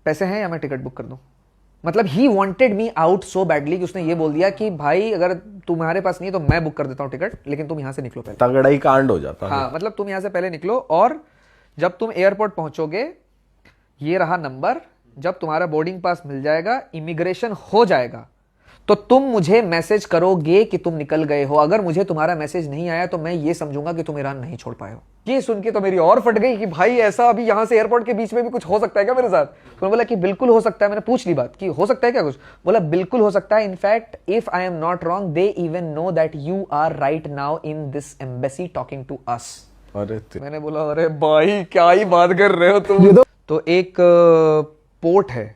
पैसे हैं या मैं टिकट बुक कर दूं? मतलब he wanted me out so badly कि उसने ये बोल दिया कि भाई अगर तुम्हारे पास नहीं है तो मैं बुक कर देता हूँ टिकट, लेकिन तुम यहाँ से निकलो पहले। तगड़ा ही कांड हो जाता है। हाँ, मतलब तुम यहाँ से पहले निकलो, और जब तुम एयरपोर्ट पहुंचोगे, ये रहा नंबर, जब तुम्हारा बोर्डिंग पास मिल जाएगा, इमिग्रेशन हो जाएगा, तो तुम मुझे मैसेज करोगे कि तुम निकल गए हो। अगर मुझे तुम्हारा मैसेज नहीं आया तो मैं ये समझूंगा कि तुम ईरान नहीं छोड़ पाए हो। ये सुन के तो मेरी और फट गई कि भाई ऐसा अभी यहां से एयरपोर्ट के बीच में भी कुछ हो सकता है क्या मेरे साथ? तो बोला कि बिल्कुल हो सकता है। मैंने पूछ ली बात कि हो सकता है क्या कुछ? बोला बिल्कुल हो सकता है। In fact if I am not wrong, they even know that you are right now in this embassy talking to us. मैंने बोला अरे भाई क्या ही बात कर रहे हो तुम। तो एक पोर्ट है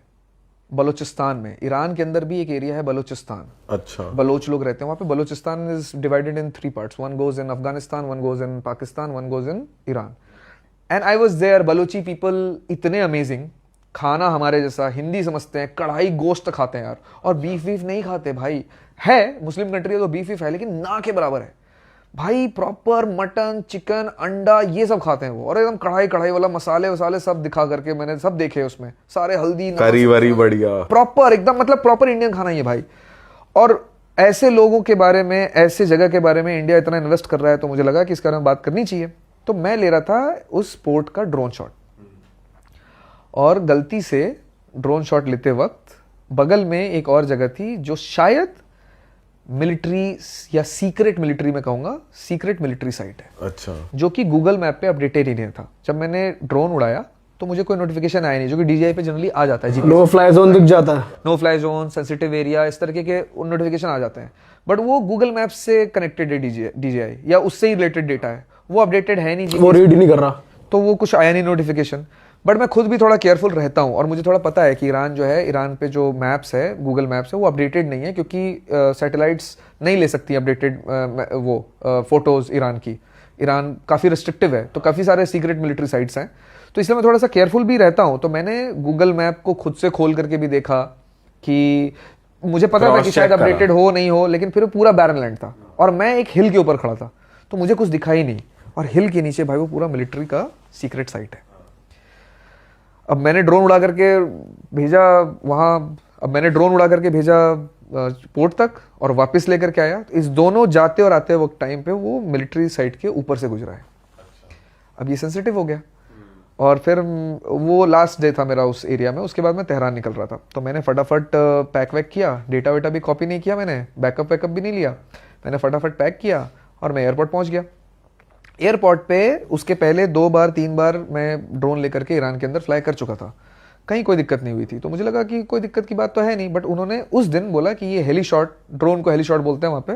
बलूचिस्तान में, ईरान के अंदर भी एक एरिया है बलूचिस्तान। अच्छा। बलोच लोग रहते हैं वहां पे। Balochistan is divided in 3 parts, one goes in Afghanistan, one goes in Pakistan, one goes in Iran. And I was there. Balochi people इतने अमेजिंग, खाना हमारे जैसा, हिंदी समझते हैं, कढ़ाई गोश्त खाते हैं यार, और बीफ वीफ नहीं खाते भाई। है मुस्लिम कंट्री है तो बीफ वीफ है, लेकिन ना के बराबर है भाई। प्रॉपर मटन, चिकन, अंडा ये सब खाते हैं वो, और एकदम कढ़ाई कढ़ाई वाला, मसाले वसाले सब दिखा करके मैंने सब देखे उसमें, सारे हल्दी करी वरी बढ़िया, प्रॉपर एकदम, मतलब प्रॉपर इंडियन खाना ही है भाई। और ऐसे लोगों के बारे में, ऐसे जगह के बारे में इंडिया इतना इन्वेस्ट कर रहा है, तो मुझे लगा कि इसके बारे में बात करनी चाहिए। तो मैं ले रहा था उस पोर्ट का ड्रोन शॉट, और गलती से ड्रोन शॉट लेते वक्त बगल में एक और जगह थी जो शायद मिलिट्री या सीक्रेट मिलिट्री, मैं कहूंगा सीक्रेट मिलिट्री साइट है। अच्छा। जो कि गूगल मैप पे अपडेटेड ही नहीं था। जब मैंने ड्रोन उड़ाया तो मुझे कोई नोटिफिकेशन आया नहीं, जो कि डीजीआई पे जनरली आ जाता है। नो फ्लाई जोन दिख जाता है, no fly zone, sensitive area, इस तरीके के नोटिफिकेशन आ जाते हैं। बट वो गूगल मैप से कनेक्टेड है डीजीआई, या उससे ही रिलेटेड डेटा है, वो अपडेटेड है नहीं, वो रीड ही नहीं कर रहा, तो वो कुछ आया नहीं नोटिफिकेशन। बट मैं खुद भी थोड़ा केयरफुल रहता हूँ, और मुझे थोड़ा पता है कि ईरान जो है, ईरान पे जो मैप्स है, गूगल मैप्स है, वो अपडेटेड नहीं है, क्योंकि सैटेलाइट्स नहीं ले सकती अपडेटेड वो फोटोज ईरान की। ईरान काफ़ी रिस्ट्रिक्टिव है, तो काफ़ी सारे सीक्रेट मिलिट्री साइट्स हैं, तो इसलिए मैं थोड़ा सा केयरफुल भी रहता हूँ। तो मैंने गूगल मैप को खुद से खोल करके भी देखा कि मुझे पता था कि शायद अपडेटेड हो नहीं हो, लेकिन फिर पूरा बैरन लैंड था, और मैं एक हिल के ऊपर खड़ा था, तो मुझे कुछ दिखा ही नहीं, और हिल के नीचे भाई वो पूरा मिलिट्री का सीक्रेट साइट है। अब मैंने ड्रोन उड़ा करके भेजा वहाँ, अब मैंने ड्रोन उड़ा करके भेजा पोर्ट तक और वापस लेकर के आया। इस दोनों जाते और आते वक्त टाइम पे वो मिलिट्री साइट के ऊपर से गुजरा है। अब ये सेंसिटिव हो गया, और फिर वो लास्ट डे था मेरा उस एरिया में। उसके बाद मैं तेहरान निकल रहा था, तो मैंने फटाफट पैक वैक किया, डेटा वेटा भी कॉपी नहीं किया मैंने, बैकअप वैकअप भी नहीं लिया, मैंने फटाफट पैक किया और मैं एयरपोर्ट पहुंच गया। एयरपोर्ट पे उसके पहले 2 बार 3 बार मैं ड्रोन लेकर के ईरान के अंदर फ्लाई कर चुका था, कहीं कोई दिक्कत नहीं हुई थी, तो मुझे लगा कि कोई दिक्कत की बात तो है नहीं। बट उन्होंने उस दिन बोला कि ये हेली शॉट, ड्रोन को हेली शॉट बोलते हैं वहाँ पे,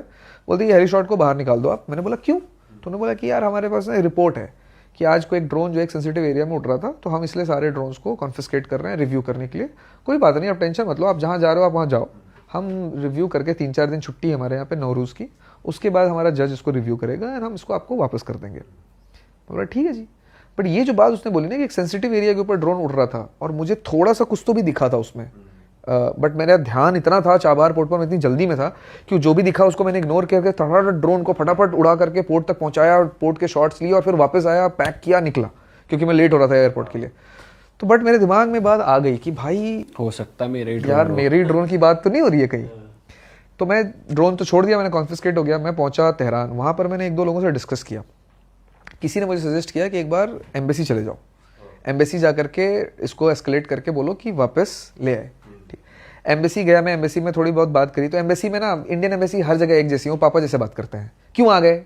बोलते ये हेली शॉट को बाहर निकाल दो आप। मैंने बोला क्यों? तो उन्होंने बोला कि यार हमारे पास ना रिपोर्ट है कि आज को एक ड्रोन जो एक सेंसिटिव एरिया में उड़ रहा था, तो हम इसलिए सारे ड्रोन्स को कॉन्फिस्केट कर रहे हैं रिव्यू करने के लिए। कोई बात नहीं, आप टेंशन मत लो, आप जहाँ जा रहे हो आप वहाँ जाओ, हम रिव्यू करके 3-4 दिन छुट्टी है हमारे यहाँ पे नौरूज़ की, उसके बाद हमारा जज इसको रिव्यू करेगा एंड हम इसको आपको वापस कर देंगे। बोला ठीक है जी। बट ये जो बात उसने बोली ना कि एक सेंसिटिव एरिया के ऊपर ड्रोन उड़ रहा था, और मुझे थोड़ा सा कुछ तो भी दिखा था उसमें, बट मेरा ध्यान इतना था चाबार पोर्ट पर, मैं इतनी जल्दी में था कि जो भी दिखा उसको मैंने इग्नोर करके फटाफट ड्रोन को फटाफट उड़ा करके पोर्ट तक पहुंचाया, पोर्ट के शॉट्स लिए और फिर वापस आया, पैक किया, निकला, क्योंकि मैं लेट हो रहा था एयरपोर्ट के लिए। तो बट मेरे दिमाग में बात आ गई कि भाई हो सकता है मेरी ड्रोन की बात तो नहीं हो रही है कहीं। तो मैं ड्रोन तो छोड़ दिया, मैंने कॉन्फिस्केट हो गया, मैं पहुंचा तेहरान। वहां पर मैंने 1-2 लोगों से डिस्कस किया। किसी ने मुझे सजेस्ट किया कि एक बार एम्बेसी चले जाओ, एम्बेसी जा करके इसको एस्केलेट करके बोलो कि वापस ले आए। ठीक, एम्बेसी गया मैं, एम्बेसी में थोड़ी बहुत बात करी। तो एम्बेसी में ना, इंडियन एम्बेसी हर जगह एक जैसी हो, पापा जैसे बात करते हैं। क्यों आ गए,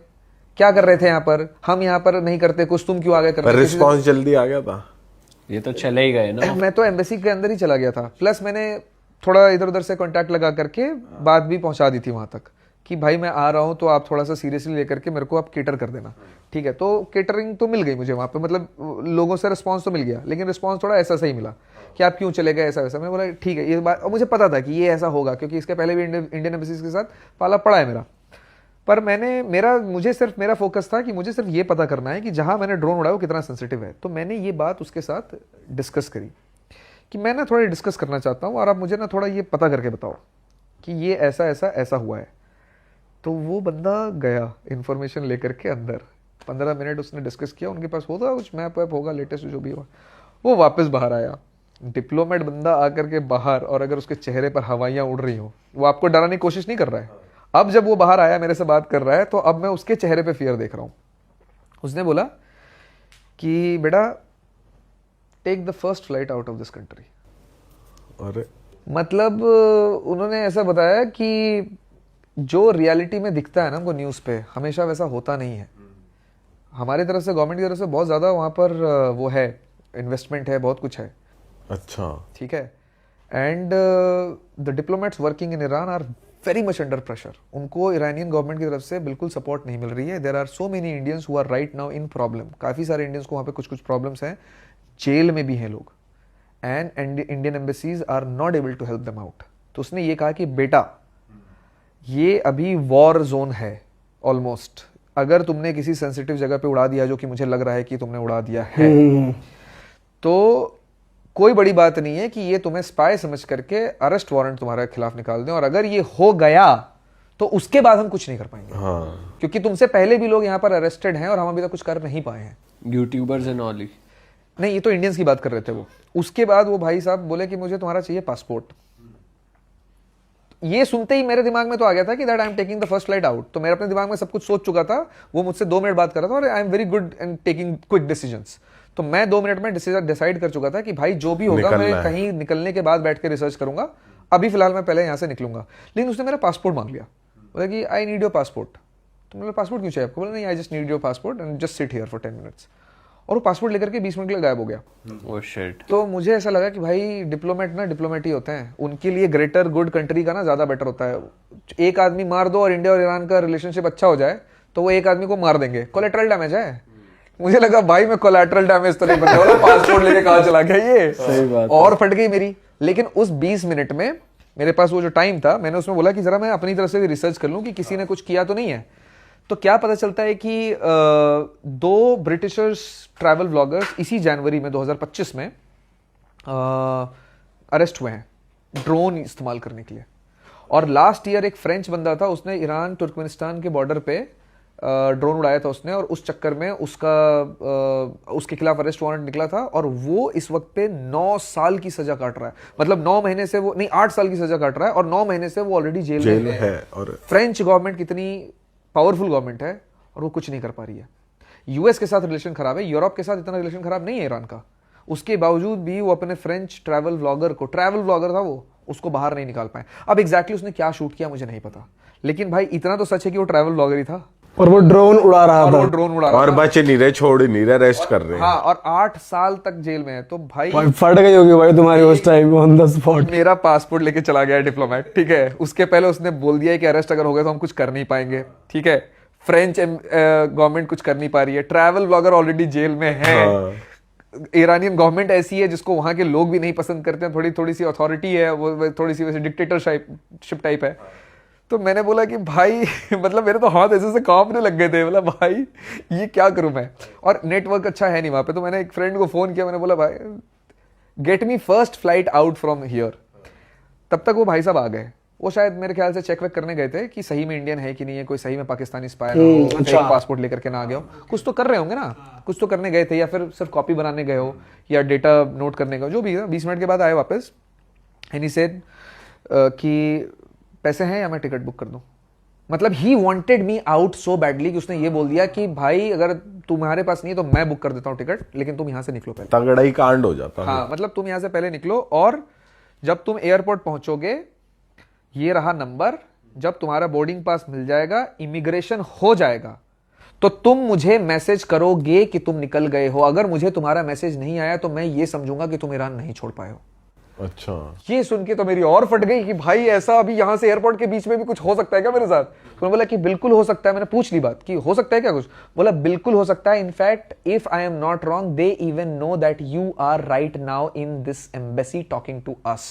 क्या कर रहे थे यहाँ पर, हम यहाँ पर नहीं करते कुछ, तुम क्यों आ गए? रिस्पॉन्स जल्दी आ गया था, ये तो चले ही गए ना। मैं तो एम्बेसी के अंदर ही चला गया था, प्लस मैंने थोड़ा इधर उधर से कॉन्टैक्ट लगा करके बात भी पहुंचा दी थी वहां तक कि भाई मैं आ रहा हूँ, तो आप थोड़ा सा सीरियसली लेकर के मेरे को आप केटर कर देना। ठीक है, तो केटरिंग तो मिल गई मुझे वहाँ पे, मतलब लोगों से रिस्पांस तो मिल गया, लेकिन रिस्पांस थोड़ा ऐसा सही मिला कि आप क्यों चले गए, ऐसा वैसा। मैं बोला ठीक है ये बात, और मुझे पता था कि ये ऐसा होगा क्योंकि इसके पहले भी इंडियन एम्बेसीज के साथ पाला पड़ा है मेरा। पर मुझे सिर्फ मेरा फोकस था कि मुझे सिर्फ ये पता करना है कि जहाँ मैंने ड्रोन उड़ाया वो कितना सेंसिटिव है। तो मैंने ये बात उसके साथ डिस्कस करी कि मैं ना थोड़ा डिस्कस करना चाहता हूँ और आप मुझे ना थोड़ा ये पता करके बताओ कि ये ऐसा ऐसा ऐसा हुआ है। तो वो बंदा गया इन्फॉर्मेशन लेकर के अंदर, 15 मिनट उसने डिस्कस किया, उनके पास होगा कुछ मैप वैप होगा लेटेस्ट जो भी हुआ, वो वापस बाहर आया। डिप्लोमेट बंदा आकर के बाहर, और अगर उसके चेहरे पर हवाइयां उड़ रही हो, वो आपको डराने की कोशिश नहीं कर रहा है। अब जब वो बाहर आया मेरे से बात कर रहा है, तो अब मैं उसके चेहरे पे फियर देख रहा हूं। उसने बोला कि बेटा take the first flight out of this country. अरे मतलब उन्होंने ऐसा बताया कि जो रियलिटी में दिखता है ना हमको न्यूज़ पे, हमेशा वैसा होता नहीं है। हमारी तरफ से, गवर्नमेंट की तरफ से बहुत ज़्यादा वहाँ पर वो है, इन्वेस्टमेंट है, बहुत कुछ है, अच्छा। ठीक है। And the diplomats working in Iran are very much under pressure. उनको ईरानियन गवर्नमेंट की तरफ से बिल्कुल सपोर्ट नहीं मिल रही है। There are so many Indians who are right now in problem. काफ़ी सारे इंडियंस को वहाँ पे कुछ कुछ प्रॉब्लम्स हैं, जेल में भी हैं लोग, and Indian embassies are not able to help them out. तो उसने ये कहा कि बेटा ये अभी वॉर जोन है ऑलमोस्ट। अगर तुमने किसी सेंसिटिव जगह पे उड़ा दिया, जो कि मुझे लग रहा है कि तुमने उड़ा दिया है, तो कोई बड़ी बात नहीं है कि ये तुम्हें स्पाई समझ करके अरेस्ट वारंट तुम्हारे खिलाफ निकाल दें, और अगर ये हो गया तो उसके बाद हम कुछ नहीं कर पाएंगे। हाँ। क्योंकि तुमसे पहले भी लोग यहाँ पर अरेस्टेड हैं और हम अभी तक कुछ कर नहीं पाए हैं। YouTubers and all. नहीं, ये तो इंडियंस की बात कर रहे थे वो। उसके बाद वो भाई साहब बोले कि मुझे तुम्हारा चाहिए पासपोर्ट। ये सुनते ही मेरे दिमाग में तो आ गया था कि that I am taking the first flight out. तो मेरे अपने दिमाग में सब कुछ सोच चुका था। वो मुझसे 2 मिनट बात कर रहा था और I am very good in taking quick decisions. तो मैं 2 मिनट में डिसाइड कर चुका था कि भाई जो भी होगा मैं कहीं निकलने के बाद बैठ के रिसर्च करूंगा। अभी फिलहाल मैं पहले यहाँ से निकलूंगा। लेकिन उसने मेरा पासपोर्ट मांग लिया, बोला कि आई नीड योर पासपोर्ट। तो मेरा पासपोर्ट क्यों चाहिए आपको? बोला नहीं, I just need your passport and just sit here for 10 minutes. और वो पासपोर्ट लेकर के 20 मिनट के लिए गायब हो गया। Oh shit. तो मुझे ऐसा लगा कि भाई डिप्लोमेट ना डिप्लोमेट ही होते हैं। उनके लिए ग्रेटर गुड कंट्री का ना ज्यादा बेटर होता है। एक आदमी मार दो और इंडिया और ईरान का रिलेशनशिप अच्छा हो जाए तो वो एक आदमी को मार देंगे, कोलेटरल डैमेज है। मुझे लगा भाई मैं कोलेटरल डैमेज तो नहीं बनने वाला, पासपोर्ट लेके कहाँ चला गया ये। सही बात। और फट गई मेरी। लेकिन उस 20 मिनट में मेरे पास वो जो टाइम था, मैंने उसमें बोला कि जरा मैं अपनी तरफ से भी रिसर्च कर लूं कि किसी ने कुछ किया तो नहीं है। तो क्या पता चलता है कि 2 ब्रिटिशर्स ट्रैवल व्लॉगर्स इसी जनवरी में 2025 में अरेस्ट हुए हैं ड्रोन इस्तेमाल करने के लिए। और लास्ट ईयर एक फ्रेंच बंदा था, उसने ईरान तुर्कमेनिस्तान के बॉर्डर पे ड्रोन उड़ाया था उसने, और उस चक्कर में उसके खिलाफ अरेस्ट वारंट निकला था। और वो इस वक्त पे 9 साल की सजा काट रहा है। मतलब 9 महीने से वो नहीं, 8 साल की सजा काट रहा है और 9 महीने से वो ऑलरेडी जेल में है। और फ्रेंच गवर्नमेंट कितनी पावरफुल गवर्नमेंट है और वो कुछ नहीं कर पा रही है। यूएस के साथ रिलेशन खराब है, यूरोप के साथ इतना रिलेशन खराब नहीं है ईरान का। उसके बावजूद भी वो अपने फ्रेंच ट्रैवल व्लॉगर था वो, उसको बाहर नहीं निकाल पाए। अब एग्जैक्टली उसने क्या शूट किया मुझे नहीं पता, लेकिन भाई इतना तो सच है कि वो ट्रैवल व्लॉगर ही था और वो ड्रोन उड़ा रहा था। और बचे नहीं रहे, छोड़ ही नहीं रहे, रेस्ट कर रहे हैं। हाँ, और 8 साल तक जेल में है। तो भाई फट गई होगी भाई तुम्हारी उस टाइम ऑन द स्पॉट। मेरा पासपोर्ट लेके चला गया डिप्लोमेट, ठीक है। उसके पहले उसने बोल दिया कि अरेस्ट अगर हो गया तो हम कुछ कर नहीं पाएंगे, ठीक है। फ्रेंच गवर्नमेंट कुछ कर नहीं पा रही है, ट्रैवल ब्लॉगर ऑलरेडी जेल में है। ईरानियन गवर्नमेंट ऐसी है जिसको वहां के लोग भी नहीं पसंद करते हैं, थोड़ी सी अथॉरिटी है, वो थोड़ी सी वैसे डिक्टेटरशिप टाइप है। तो मैंने बोला कि भाई मतलब मेरे तो हाथ ऐसे से कांपने लग गए थे। बोला भाई ये क्या करूं मैं, और नेटवर्क अच्छा है नहीं वहां पे। तो मैंने एक फ्रेंड को फोन किया, मैंने बोला भाई get me first flight out from here. तब तक वो भाई साहब आ गए। वो शायद मेरे ख्याल से चेक वेक करने गए थे कि सही में इंडियन है कि नहीं है, कोई सही में पाकिस्तानी स्पाई ना हो, अच्छा। पासपोर्ट लेकर के ना आ गया हो। कुछ तो कर रहे होंगे ना, कुछ तो करने गए थे, या फिर सिर्फ कॉपी बनाने गए हो या डेटा नोट करने गए हो, जो भी है। 20 मिनट के बाद आए वापस। एंड ही सेड कि पैसे हैं या मैं टिकट बुक कर दूं। मतलब he wanted me out so badly कि उसने ये बोल दिया कि भाई अगर तुम्हारे पास नहीं है तो मैं बुक कर देता हूं टिकट, लेकिन तुम यहां से निकलो पहले। तगड़ा ही कांड हो जाता है। हाँ, मतलब तुम यहां से पहले निकलो, और जब तुम एयरपोर्ट पहुंचोगे, ये रहा नंबर, जब तुम्हारा बोर्डिंग पास मिल जाएगा, इमिग्रेशन हो जाएगा, तो तुम मुझे मैसेज करोगे कि तुम निकल गए हो। अगर मुझे तुम्हारा मैसेज नहीं आया तो मैं ये समझूंगा कि तुम ईरान नहीं छोड़ पाए हो। अच्छा। ये सुन के तो मेरी और फट गई कि भाई ऐसा अभी यहां से एयरपोर्ट के बीच में भी कुछ हो सकता है क्या मेरे साथ? तो बोला कि बिल्कुल हो सकता है। मैंने पूछ ली बात कि हो सकता है क्या कुछ? बोला बिल्कुल हो सकता है। In fact if I am not wrong, they even know that you are right now in this embassy talking to us.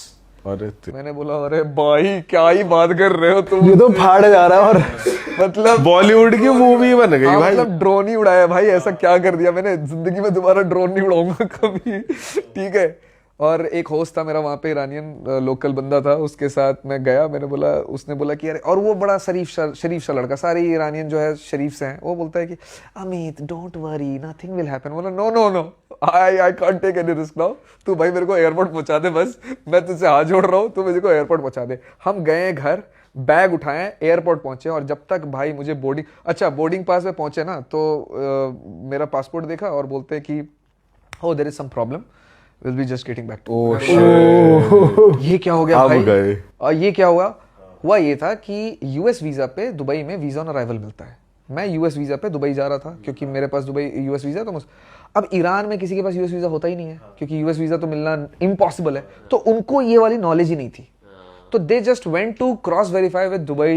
अरे मैंने बोला अरे भाई क्या ही बात कर रहे हो तुम, ये तो फाड़ जा रहा है। और मतलब बॉलीवुड की मूवी बन गई भाई। मतलब ड्रोन ही उड़ाया भाई, ऐसा क्या कर दिया मैंने? जिंदगी में दोबारा ड्रोन नहीं उड़ाऊंगा कभी, ठीक है। और एक होस्ट था मेरा वहाँ पे, ईरानियन लोकल बंदा था, उसके साथ मैं गया, मैंने बोला, उसने बोला कि अरे, और वो बड़ा शरीफ सा लड़का, सारे ईरानियन जो है शरीफ से हैं, वो बोलता है कि Amit don't worry, nothing will happen. बोला no no no, I can't take any risk now, तू भाई मेरे को एयरपोर्ट पहुंचा दे, बस मैं तुझसे हाथ जोड़ रहा हूँ, तू मुझे को एयरपोर्ट पहुंचा दे। हम गए घर, बैग उठाए, एयरपोर्ट पहुंचे, और जब तक भाई मुझे बोर्डिंग पास में पहुंचे ना, तो मेरा पासपोर्ट देखा और बोलते हैं कि oh there is some problem, we'll be just getting back to you। ये क्या हो गया अब भाई? गए। और ये क्या हुआ ये था कि यूएस वीजा पे दुबई में वीजा ऑन अराइवल मिलता है। मैं यूएस वीजा पे दुबई जा रहा था क्योंकि मेरे पास दुबई यूएस वीजा है, तो अब ईरान में किसी के पास यूएस वीजा होता ही नहीं है क्योंकि यूएस वीजा तो मिलना इम्पॉसिबल है, तो उनको ये वाली नॉलेज ही नहीं थी। तो they just went to cross verify with Dubai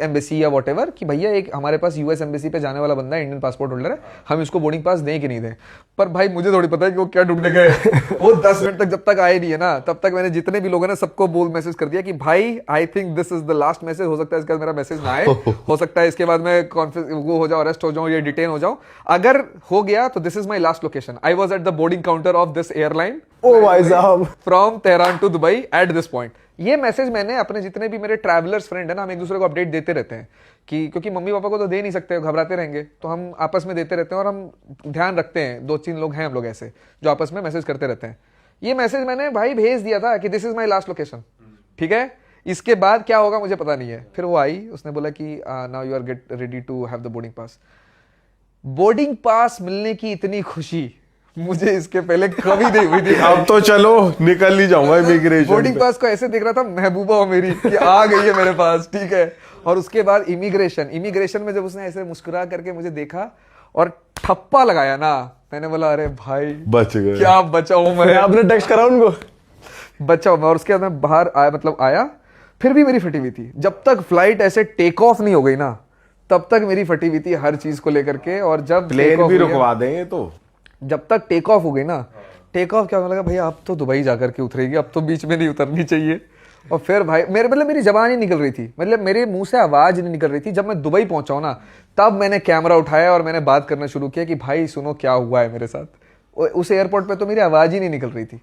embassy या व्हाटएवर कि भैया एक हमारे पास यूएस एम्बेसी पे जाने वाला बंदा है, इंडियन पासपोर्ट होल्डर है, हम इसको बोर्डिंग पास दें कि नहीं दें। पर भाई मुझे थोड़ी पता है कि वो क्या ढूंढने गए। वो 10 मिनट तक जब तक आए नहीं है ना, तब तक मैंने जितने भी लोगों ने सबको मैसेज कर दिया कि भाई I think this is the last message, हो सकता है इसके बाद मेरा मैसेज ना आए, हो सकता है इसके बाद मैं वो हो जाऊं, अरेस्ट हो जाऊं या डिटेन हो जाऊं। अगर हो गया तो this is my last location. I was at the boarding counter of this airline ओ भाई साहब, from Tehran to Dubai at this point. ये मैसेज मैंने अपने जितने भी मेरे ट्रैवलर्स फ्रेंड है ना, हम एक दूसरे को अपडेट देते रहते हैं कि क्योंकि मम्मी पापा को तो दे नहीं सकते, घबराते रहेंगे, तो हम आपस में देते रहते हैं और हम ध्यान रखते हैं। 2-3 लोग हैं हम लोग ऐसे जो आपस में मैसेज करते रहते हैं। ये मैसेज मैंने भाई भेज दिया था कि this is my last location, ठीक है, इसके बाद क्या होगा मुझे पता नहीं है। फिर वो आई, उसने बोला कि now you are get ready to have the boarding pass. Boarding pass मिलने की इतनी खुशी मुझे इसके पहले कभी नहीं हुई थी। अब तो चलो निकल ही जाऊंगा इमिग्रेशन। बोर्डिंग पास को ऐसे देख रहा था महबूबा हो मेरी कि आ गई है मेरे पास, ठीक है। और उसके बाद इमिग्रेशन में जब उसने ऐसे मुस्कुरा करके मुझे देखा और ठप्पा लगाया ना, मैंने बोला अरे भाई बच गए, क्या बचाऊं मैं। आपने टेक्स्ट करा उनको? बचाओ मैं। और उसके बाद मैं बाहर आया, फिर भी मेरी फटी हुई थी। जब तक फ्लाइट ऐसे टेक ऑफ नहीं हो गई ना, तब तक मेरी फटी हुई थी हर चीज को लेकर के। और जब प्लेन भी रुकवा देंगे तो जब तक टेक ऑफ हो गई ना, टेक ऑफ क्या होने लगा, भैया अब तो दुबई जाकर के उतरेगी, अब तो बीच में नहीं उतरनी चाहिए। और फिर भाई मेरी जबान ही निकल रही थी, मतलब मेरे मुंह से आवाज नहीं निकल रही थी। जब मैं दुबई पहुंचा ना, तब मैंने कैमरा उठाया और मैंने बात करना शुरू किया कि भाई सुनो क्या हुआ है मेरे साथ। उस एयरपोर्ट पे तो मेरी आवाज ही नहीं निकल रही थी।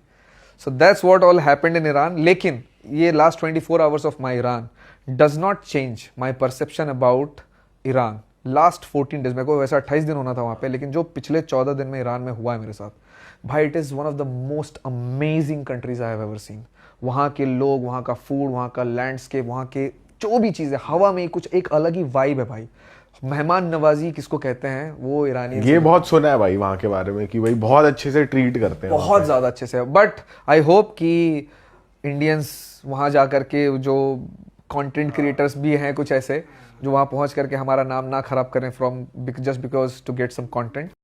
So that's what all happened in Iran. लेकिन ये last 24 hours of my Iran does not change my perception about Iran. Last 14 days, मेरे को वैसे 28 दिन होना था वहाँ पे, लेकिन जो पिछले 14 दिन में ईरान में हुआ है मेरे साथ, भाई it is one of the most amazing countries I have ever seen. वहाँ के लोग, वहाँ का फूड, वहाँ का लैंडस्केप, वहाँ के जो भी चीज़ें, हवा में कुछ एक अलग ही वाइब है भाई। मेहमान नवाजी किसको कहते हैं, वो ईरानी। ये बहुत सुना है भाई वहाँ के बारे में कि भाई बहुत अच्छे से ट्रीट करते हैं, बहुत ज़्यादा अच्छे से। बट आई होप कि इंडियंस वहाँ जा करके, जो कंटेंट क्रिएटर्स भी हैं कुछ ऐसे, जो वहाँ पहुँच करके हमारा नाम ना खराब करें from just because to get some content.